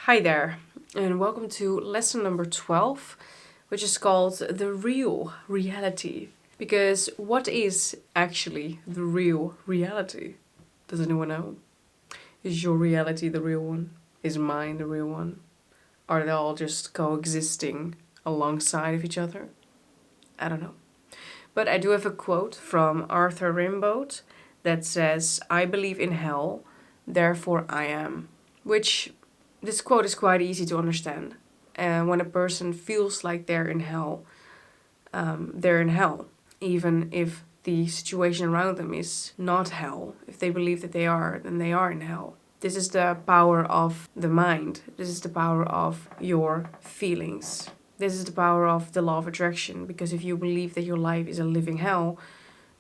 Hi there, and welcome to lesson number 12, which is called The Real Reality. Because what is actually the real reality? Does anyone know? Is your reality the real one? Is mine the real one? Are they all just coexisting alongside of each other? I don't know. But I do have a quote from Arthur Rimbaud that says, "I believe in hell, therefore I am." Which this quote is quite easy to understand. When a person feels like they're in hell, even if the situation around them is not hell. If they believe that they are, then they are in hell. This is the power of the mind. This is the power of your feelings. This is the power of the law of attraction. Because if you believe that your life is a living hell,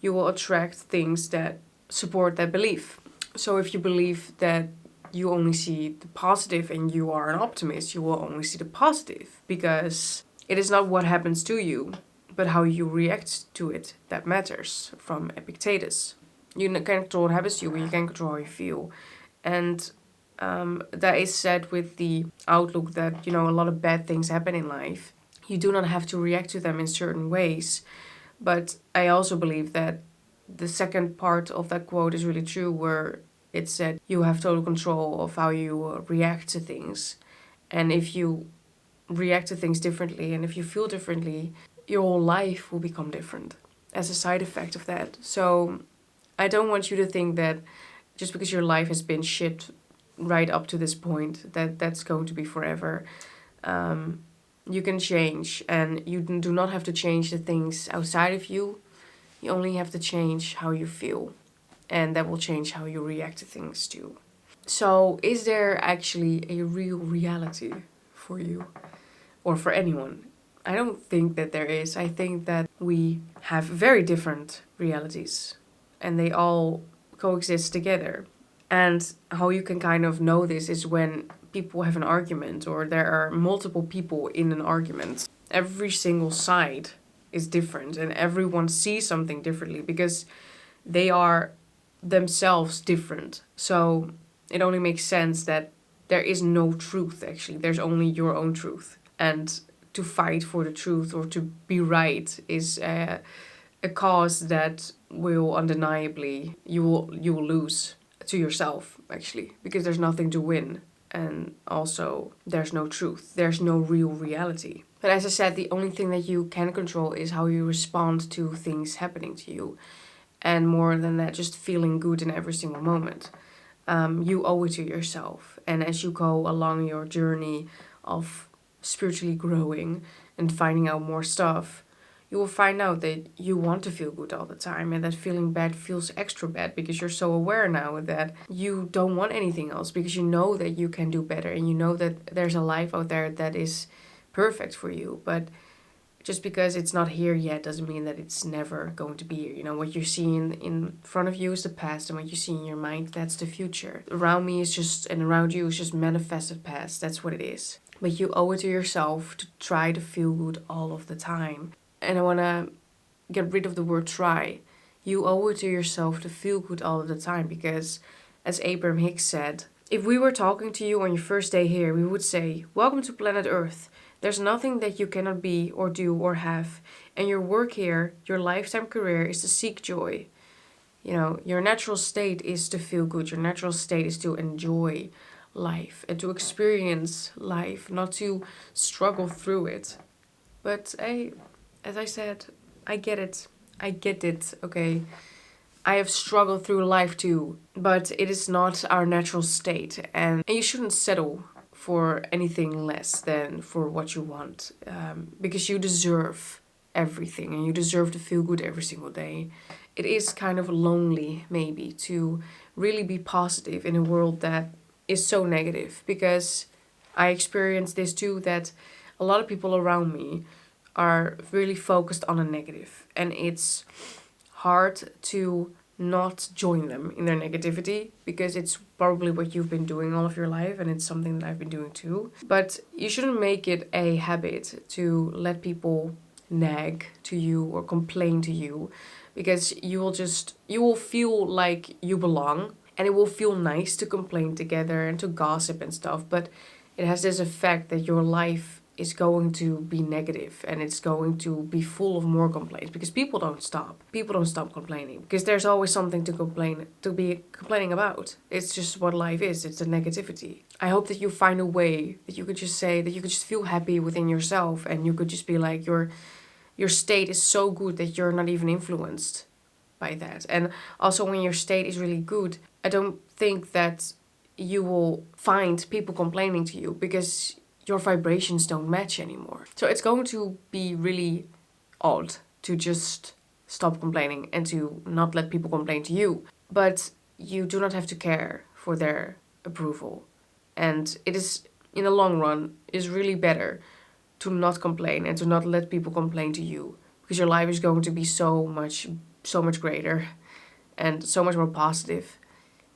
you will attract things that support that belief. So if you believe that you only see the positive and you are an optimist, you will only see the positive because it is not what happens to you, but how you react to it that matters, from Epictetus. You can control what happens to you, but you can control how you feel. And that is said with the outlook that, a lot of bad things happen in life. You do not have to react to them in certain ways. But I also believe that the second part of that quote is really true, where it said you have total control of how you react to things. And if you react to things differently and if you feel differently, your whole life will become different as a side effect of that. So I don't want you to think that just because your life has been shit right up to this point, that that's going to be forever. You can change, and you do not have to change the things outside of you. You only have to change how you feel, and that will change how you react to things too. So, is there actually a real reality for you or for anyone? I don't think that there is. I think that we have very different realities and they all coexist together. And how you can kind of know this is when people have an argument or there are multiple people in an argument. Every single side is different and everyone sees something differently because they are themselves different. So it only makes sense that there is no truth actually. There's only your own truth. And to fight for the truth or to be right is a cause that will undeniably you will lose to yourself actually, because there's nothing to win, and also there's no truth, there's no real reality. But as I said, the only thing that you can control is how you respond to things happening to you, and more than that, just feeling good in every single moment. You owe it to yourself, and as you go along your journey of spiritually growing and finding out more stuff, you will find out that you want to feel good all the time, and that feeling bad feels extra bad because you're so aware now that you don't want anything else, because you know that you can do better and you know that there's a life out there that is perfect for you. But just because it's not here yet doesn't mean that it's never going to be here. What you see in front of you is the past, and what you see in your mind, that's the future. Around me is just, and around you is just manifested past. That's what it is. But you owe it to yourself to try to feel good all of the time. And I want to get rid of the word try. You owe it to yourself to feel good all of the time, because as Abraham Hicks said, if we were talking to you on your first day here, we would say, "Welcome to planet Earth. There's nothing that you cannot be or do or have. And your work here, your lifetime career, is to seek joy. Your natural state is to feel good. Your natural state is to enjoy life and to experience life, not to struggle through it." But hey, as I said, I get it. I get it, okay? I have struggled through life too, but it is not our natural state, and you shouldn't settle for anything less than for what you want, because you deserve everything and you deserve to feel good every single day. It is kind of lonely, maybe, to really be positive in a world that is so negative, because I experienced this too, that a lot of people around me are really focused on a negative, and it's hard to not join them in their negativity, because it's probably what you've been doing all of your life, and it's something that I've been doing too. But you shouldn't make it a habit to let people nag to you or complain to you, because you will feel like you belong, and it will feel nice to complain together and to gossip and stuff, but it has this effect that your life is going to be negative and it's going to be full of more complaints because people don't stop. People don't stop complaining because there's always something to be complaining about. It's just what life is. It's the negativity. I hope that you find a way that you could just say that you could just feel happy within yourself and you could just be like your state is so good that you're not even influenced by that. And also when your state is really good, I don't think that you will find people complaining to you because your vibrations don't match anymore. So it's going to be really odd to just stop complaining and to not let people complain to you. But you do not have to care for their approval. And it is, in the long run, is really better to not complain and to not let people complain to you because your life is going to be so much greater and so much more positive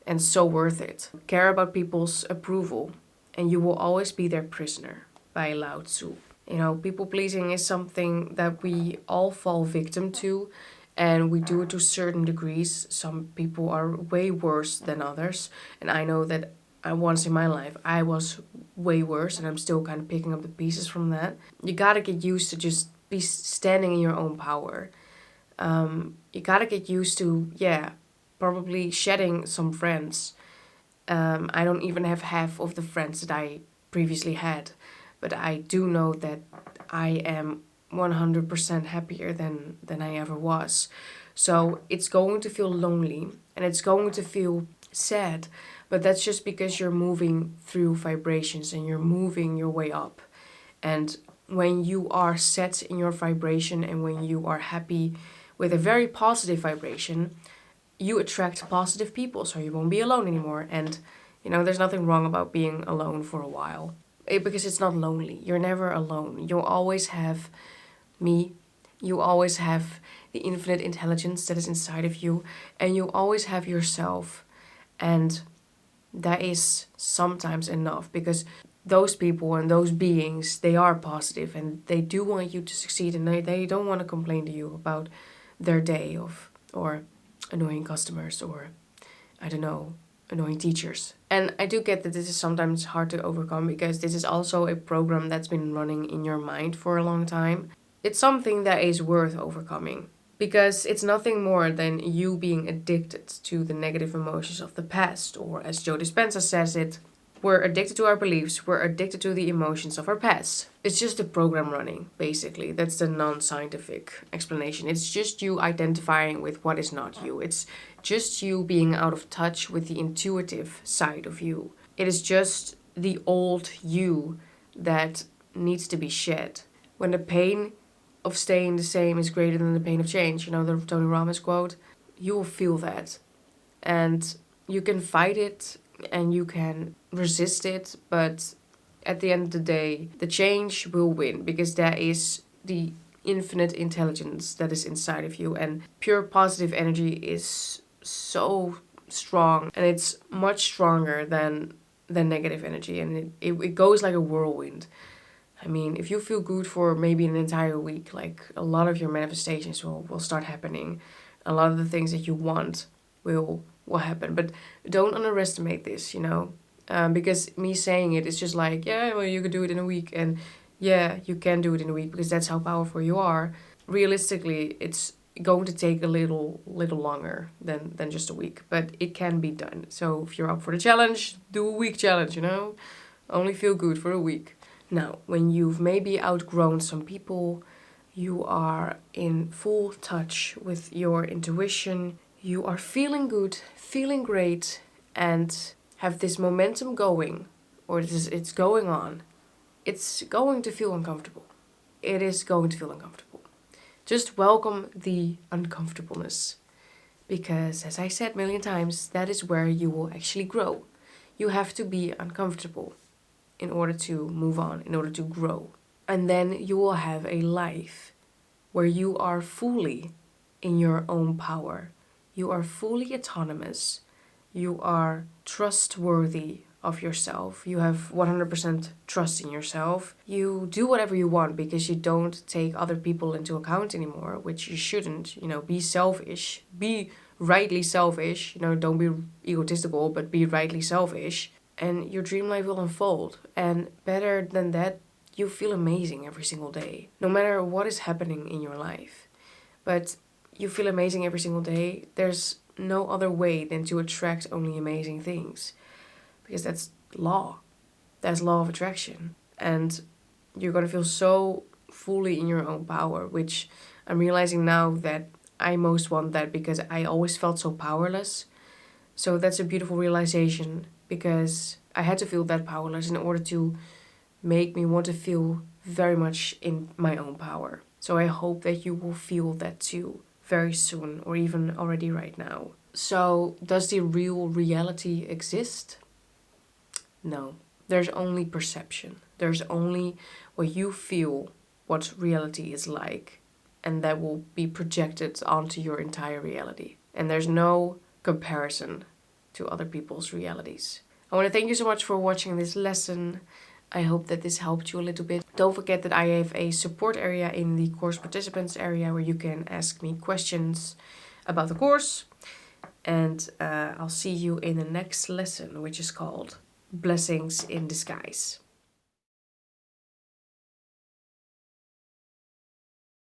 and so worth it. Care about people's approval and you will always be their prisoner by Lao Tzu. You know, people pleasing is something that we all fall victim to and we do it to certain degrees. Some people are way worse than others. And I know that once in my life I was way worse and I'm still kind of picking up the pieces from that. You gotta get used to just be standing in your own power. You gotta get used to, probably shedding some friends. I don't even have half of the friends that I previously had, but I do know that I am 100% happier than I ever was. So it's going to feel lonely and it's going to feel sad, but that's just because you're moving through vibrations and you're moving your way up. And when you are set in your vibration and when you are happy with a very positive vibration, you attract positive people, so you won't be alone anymore. And, there's nothing wrong about being alone for a while. Because it's not lonely. You're never alone. You'll always have me. You always have the infinite intelligence that is inside of you. And you always have yourself. And that is sometimes enough because those people and those beings, they are positive and they do want you to succeed and they don't want to complain to you about their day or annoying customers or, I don't know, annoying teachers. And I do get that this is sometimes hard to overcome because this is also a program that's been running in your mind for a long time. It's something that is worth overcoming because it's nothing more than you being addicted to the negative emotions of the past, or as Joe Dispenza says it, we're addicted to our beliefs, we're addicted to the emotions of our past. It's just a program running, basically. That's the non-scientific explanation. It's just you identifying with what is not you. It's just you being out of touch with the intuitive side of you. It is just the old you that needs to be shed. When the pain of staying the same is greater than the pain of change, the Tony Robbins quote, you will feel that. And you can fight it and you can resist it, but at the end of the day, the change will win because there is the infinite intelligence that is inside of you, and pure positive energy is so strong and it's much stronger than negative energy, and it goes like a whirlwind. I mean, if you feel good for maybe an entire week, like a lot of your manifestations will start happening. A lot of the things that you want will happen. But don't underestimate this, because me saying it is just like, yeah, well, you could do it in a week. And yeah, you can do it in a week because that's how powerful you are. Realistically, it's going to take a little longer than just a week, but it can be done. So if you're up for the challenge, do a week challenge, Only feel good for a week. Now, when you've maybe outgrown some people, you are in full touch with your intuition, you are feeling good, feeling great, and have this momentum going, or it's going on, it's going to feel uncomfortable. It is going to feel uncomfortable. Just welcome the uncomfortableness. Because, as I said a million times, that is where you will actually grow. You have to be uncomfortable in order to move on, in order to grow. And then you will have a life where you are fully in your own power. You are fully autonomous. You are trustworthy of yourself. You have 100% trust in yourself. You do whatever you want because you don't take other people into account anymore, which you shouldn't. Be selfish. Be rightly selfish. Don't be egotistical, but be rightly selfish. and your dream life will unfold. And better than that, you feel amazing every single day, no matter what is happening in your life. But you feel amazing every single day. There's no other way than to attract only amazing things, because that's law. That's law of attraction. And you're going to feel so fully in your own power, which I'm realizing now that I most want that, because I always felt so powerless. So that's a beautiful realization, because I had to feel that powerless in order to make me want to feel very much in my own power. So I hope that you will feel that too very soon, or even already right now. So, does the real reality exist? No. There's only perception. There's only what you feel what reality is like, and that will be projected onto your entire reality. And there's no comparison to other people's realities. I want to thank you so much for watching this lesson. I hope that this helped you a little bit. Don't forget that I have a support area in the course participants area where you can ask me questions about the course. And I'll see you in the next lesson, which is called Blessings in Disguise.